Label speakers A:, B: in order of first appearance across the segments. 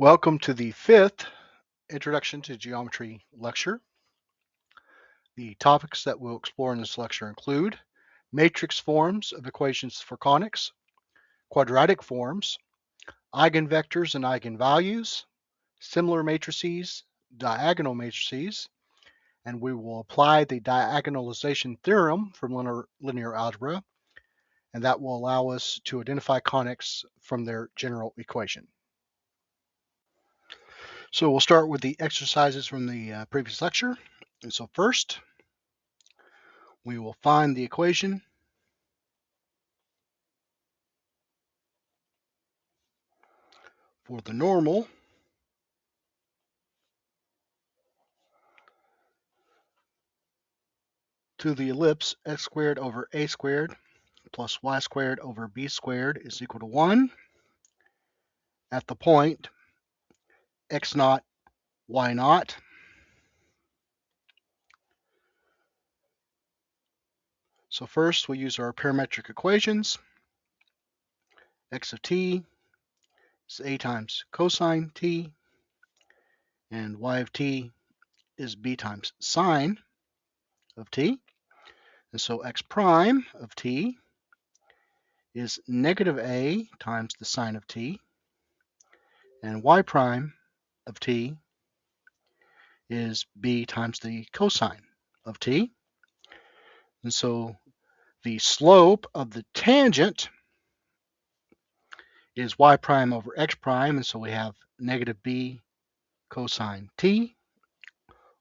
A: Welcome to the fifth Introduction to Geometry lecture. The topics that we'll explore in this lecture include matrix forms of equations for conics, quadratic forms, eigenvectors and eigenvalues, similar matrices, diagonal matrices, and we will apply the diagonalization theorem from linear algebra, and that will allow us to identify conics from their general equation. So we'll start with the exercises from the previous lecture. And so first, we will find the equation for the normal to the ellipse x squared over a squared plus y squared over b squared is equal to 1 at the point x naught, y naught. So first we use our parametric equations. X of t is a times cosine t, and y of t is b times sine of t. And so x prime of t is negative a times the sine of t, and y prime of t is b times the cosine of t. And so the slope of the tangent is y prime over x prime, and so we have negative b cosine t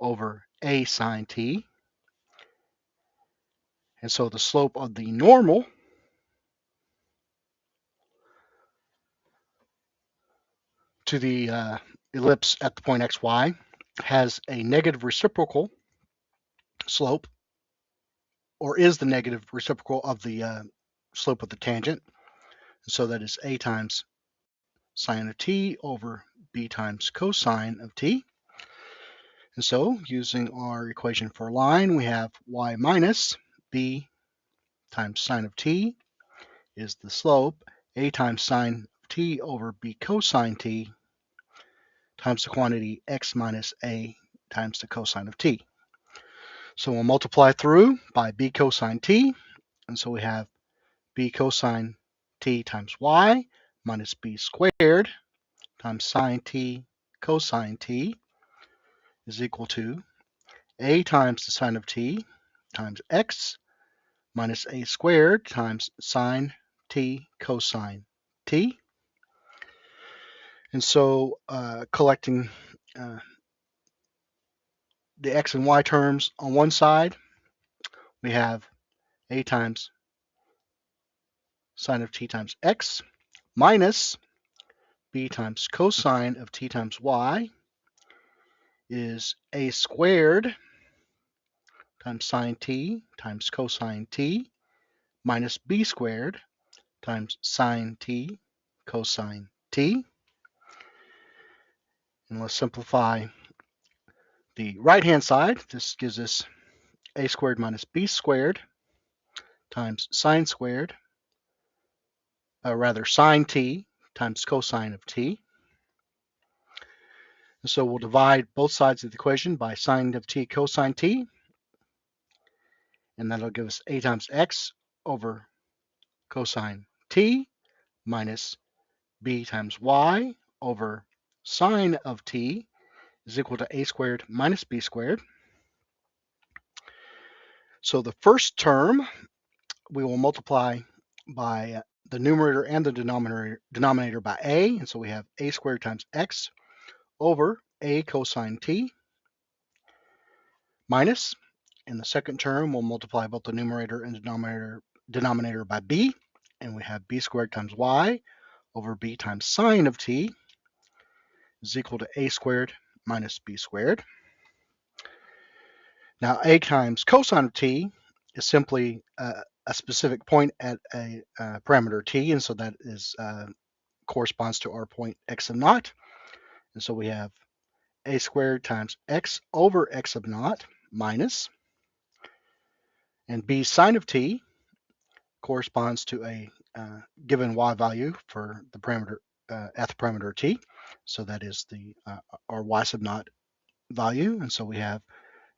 A: over a sine t. And so the slope of the normal to the ellipse at the point xy has a negative reciprocal slope, or is the negative reciprocal of the slope of the tangent. So that is a times sine of t over b times cosine of t. And so using our equation for a line, we have y minus b times sine of t is the slope, a times sine of t over b cosine t times the quantity x minus a times the cosine of t. So we'll multiply through by b cosine t, and so we have b cosine t times y minus b squared times sine t cosine t is equal to a times the sine of t times x minus a squared times sine t cosine t. And so collecting the x and y terms on one side, we have a times sine of t times x minus b times cosine of t times y is a squared times sine t times cosine t minus b squared times sine t cosine t. And let's simplify the right-hand side. This gives us a squared minus b squared times sine squared, sine t times cosine of t. And so we'll divide both sides of the equation by sine of t cosine t, and that'll give us a times x over cosine t minus b times y over sine of t is equal to a squared minus b squared. So the first term we will multiply by the numerator and the denominator by a, and so we have a squared times x over a cosine t minus, in the second term we'll multiply both the numerator and denominator by b, and we have b squared times y over b times sine of t is equal to a squared minus b squared. Now a times cosine of t is simply a specific point at a parameter t, and so that is corresponds to our point x of naught. And so we have a squared times x over x of naught minus, and b sine of t corresponds to a given y value for the parameter at the parameter t. So that is the our y sub naught value. And so we have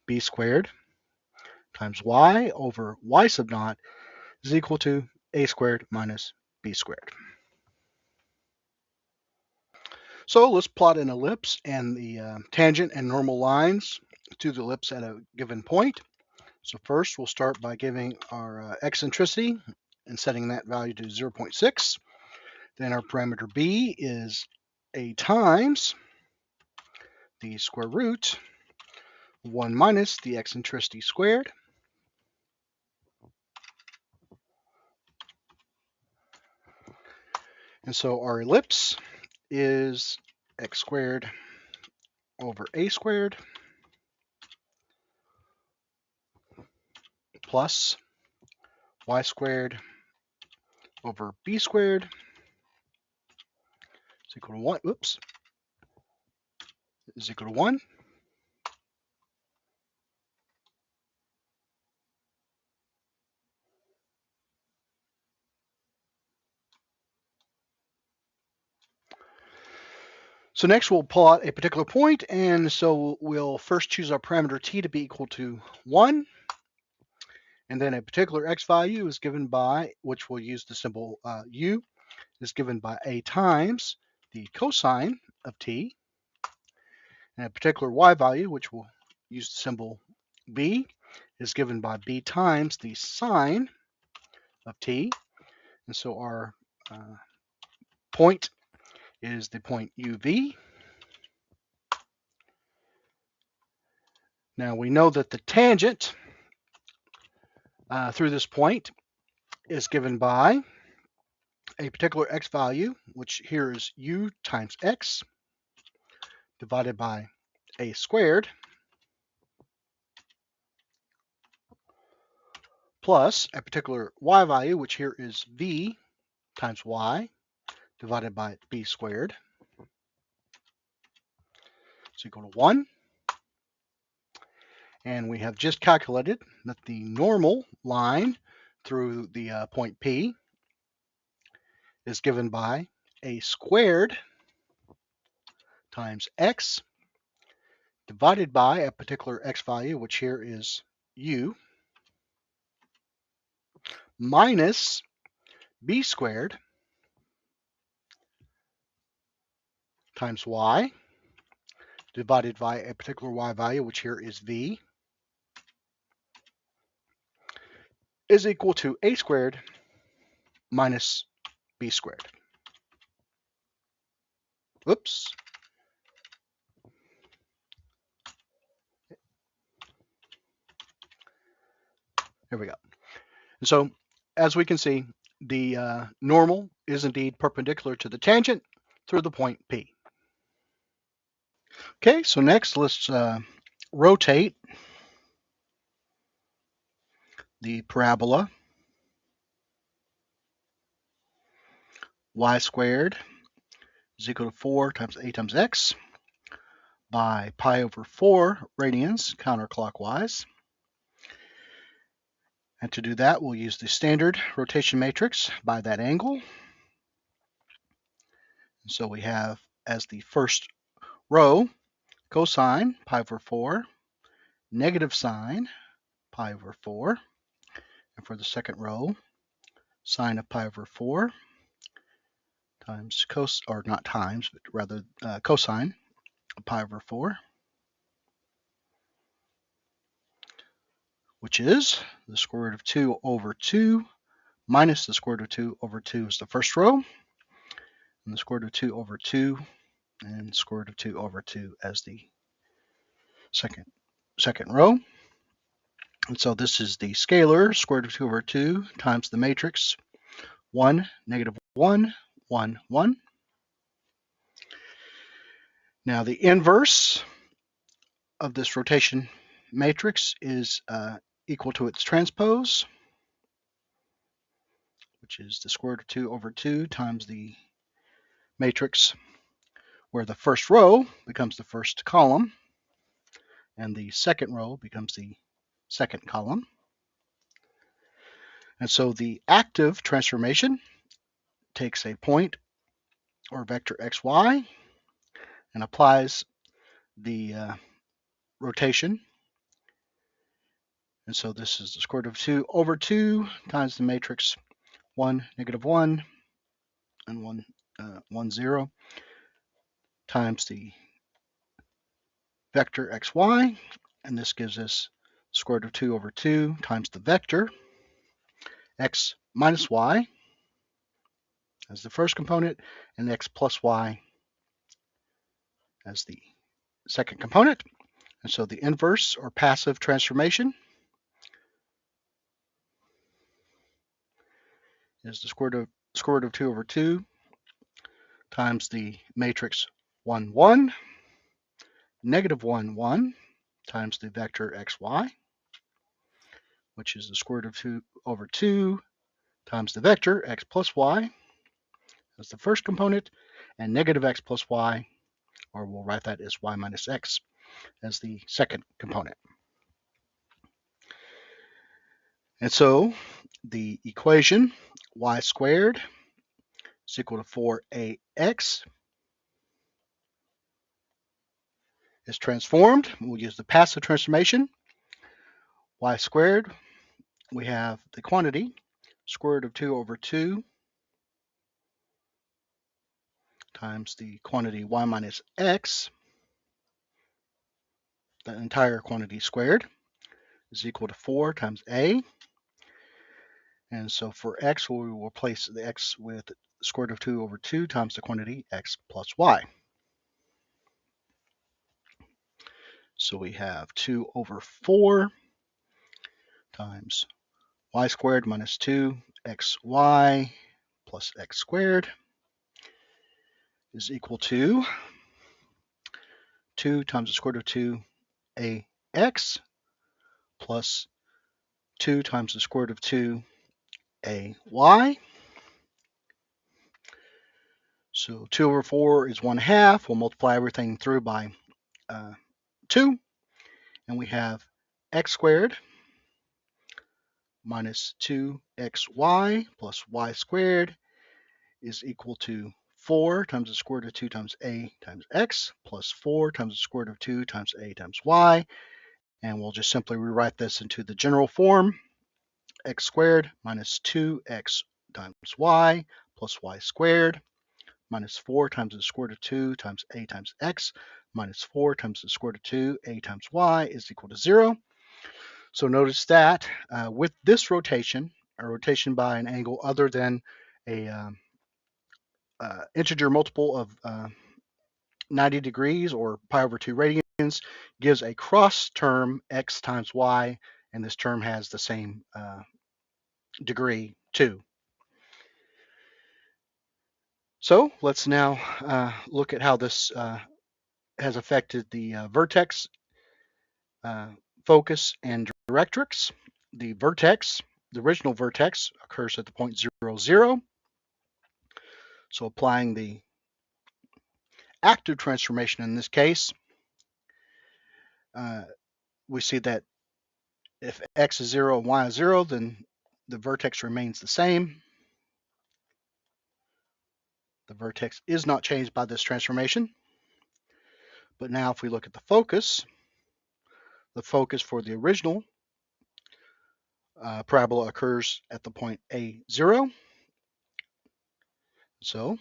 A: b squared times y over y sub naught is equal to a squared minus b squared. So let's plot an ellipse and the tangent and normal lines to the ellipse at a given point. So first we'll start by giving our eccentricity and setting that value to 0.6. Then our parameter b is a times the square root of 1 minus the eccentricity squared. And so our ellipse is x squared over a squared plus y squared over b squared is equal to 1. Oops. Is equal to 1. So next we'll plot a particular point, and so we'll first choose our parameter t to be equal to 1, and then a particular x value is given by, which we'll use the symbol u, is given by a times the cosine of t, and a particular y value, which we'll use the symbol b, is given by b times the sine of t, and so our point is the point uv. Now we know that the tangent through this point is given by a particular x value, which here is u times x, divided by a squared, plus a particular y value, which here is v times y, divided by b squared, is equal to 1. And we have just calculated that the normal line through the point P is given by a squared times x divided by a particular x value, which here is u, minus b squared times y divided by a particular y value, which here is v, is equal to a squared minus b squared. Oops. There we go. And so, as we can see, the normal is indeed perpendicular to the tangent through the point P. Okay, so next let's rotate the parabola y squared is equal to 4 times a times x by pi over 4 radians counterclockwise. And to do that, we'll use the standard rotation matrix by that angle. So we have as the first row cosine pi over 4, negative sine pi over 4, and for the second row, sine of pi over 4 times or not times, but rather cosine of pi over 4, which is the square root of 2 over 2 minus the square root of 2 over 2 is the first row, and the square root of 2 over 2 and square root of 2 over 2 as the second row. And so this is the scalar square root of 2 over 2 times the matrix 1, negative 1, 1, 1. Now the inverse of this rotation matrix is equal to its transpose, which is the square root of 2 over 2 times the matrix where the first row becomes the first column and the second row becomes the second column. And so the active transformation takes a point or vector xy and applies the rotation. And so this is the square root of 2 over 2 times the matrix 1, -1, and 1, 1, 0 times the vector xy. And this gives us square root of 2 over 2 times the vector x minus y as the first component, and x plus y as the second component. And so the inverse or passive transformation is the square root of 2 over 2 times the matrix 1, 1, -1, 1 times the vector xy, which is the square root of 2 over 2 times the vector x plus y as the first component, and negative x plus y, or we'll write that as y minus x, as the second component. And so the equation y squared is equal to 4ax is transformed. We'll use the passive transformation. Y squared, we have the quantity square root of 2 over 2 times the quantity y minus x, the entire quantity squared, is equal to 4 times a. And so for x, we will replace the x with square root of 2 over 2 times the quantity x plus y. So we have 2 over 4 times y squared minus 2xy plus x squared is equal to 2 times the square root of 2ax plus 2 times the square root of 2ay. So 2 over 4 is 1/2. We'll multiply everything through by 2, and we have x squared minus 2xy plus y squared is equal to 4 times the square root of 2 times a times x plus 4 times the square root of 2 times a times y. And we'll just simply rewrite this into the general form. X squared minus 2x times y plus y squared minus 4 times the square root of 2 times a times x minus 4 times the square root of 2 a times y is equal to 0. So notice that with this rotation, a rotation by an angle other than a integer multiple of 90 degrees or pi over 2 radians gives a cross term x times y, and this term has the same degree too. So let's now look at how this has affected the vertex, focus, and directrix. The vertex, the original vertex, occurs at the point 0, 0. So applying the active transformation in this case, we see that if x is 0 and y is 0, then the vertex remains the same. The vertex is not changed by this transformation. But now if we look at the focus for the original parabola occurs at the point A0. So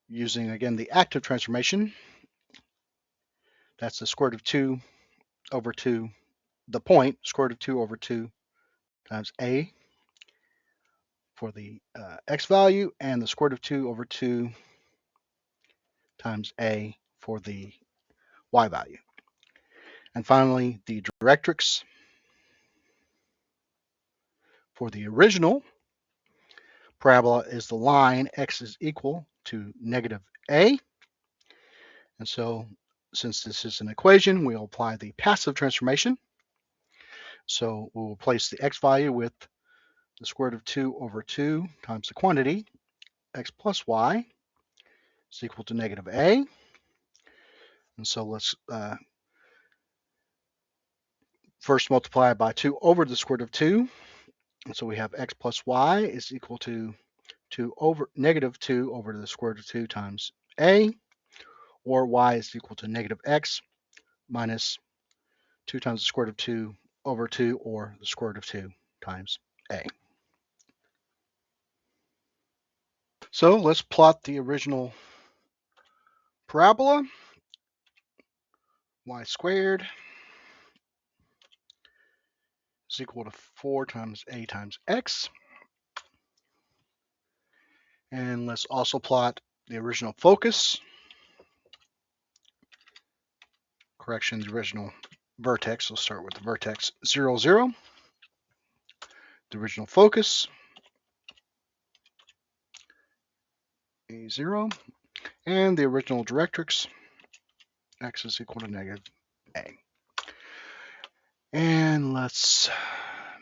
A: using again the active transformation, that's the square root of 2 over 2, the point square root of 2 over 2 times a for the x value, and the square root of 2 over 2 times a for the y value. And finally, the directrix for the original parabola is the line x is equal to -a. And so since this is an equation, we'll apply the passive transformation. So we'll replace the x value with the square root of 2 over 2 times the quantity x plus y is equal to -a. And so let's first multiply by 2 over the square root of 2. And so we have x plus y is equal to -2 over the square root of 2 times a. or y is equal to negative x minus 2 times the square root of 2 over 2, or the square root of 2 times a. So let's plot the original parabola. Y squared is equal to 4 times a times x. And let's also plot the original focus. Correction, the original vertex. We'll start with the vertex 0, 0. The original focus, a0. And the original directrix, x is equal to negative a. And let's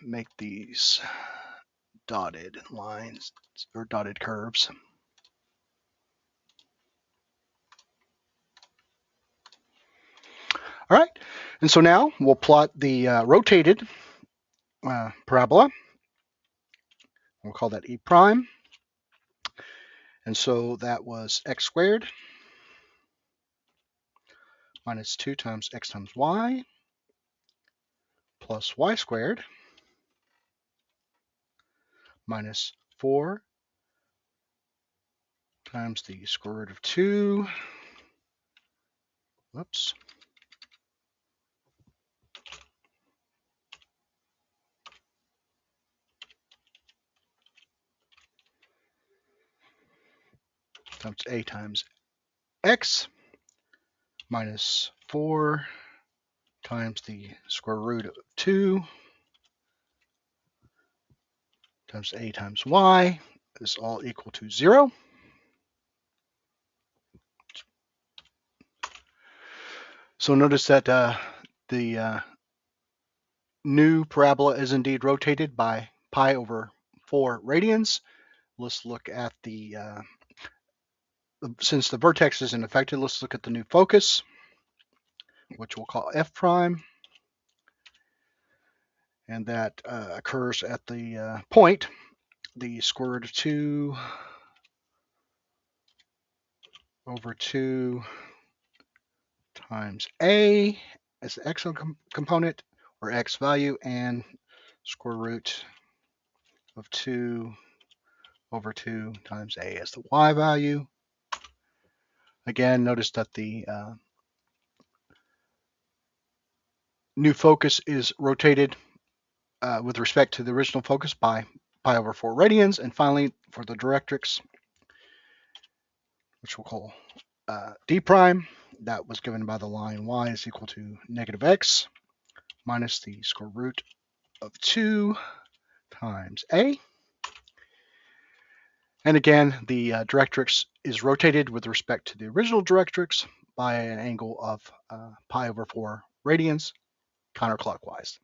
A: make these dotted lines or dotted curves. All right, and so now we'll plot the rotated parabola. We'll call that E prime. And so that was x squared minus 2 times x times y plus y squared minus 4 times the square root of 2, whoops, times a times x minus 4 times the square root of 2 times a times y is all equal to 0. So notice that the new parabola is indeed rotated by pi over 4 radians. Let's look at the, since the vertex isn't affected, let's look at the new focus, which we'll call f prime. And that occurs at the point, the square root of 2 over 2 times a as the x component, or x value, and square root of 2 over 2 times a as the y value. Again, notice that the new focus is rotated with respect to the original focus by pi over 4 radians. And finally, for the directrix, which we'll call d prime, that was given by the line y is equal to negative x minus the square root of 2 times a. And again, the directrix is rotated with respect to the original directrix by an angle of pi over 4 radians counterclockwise.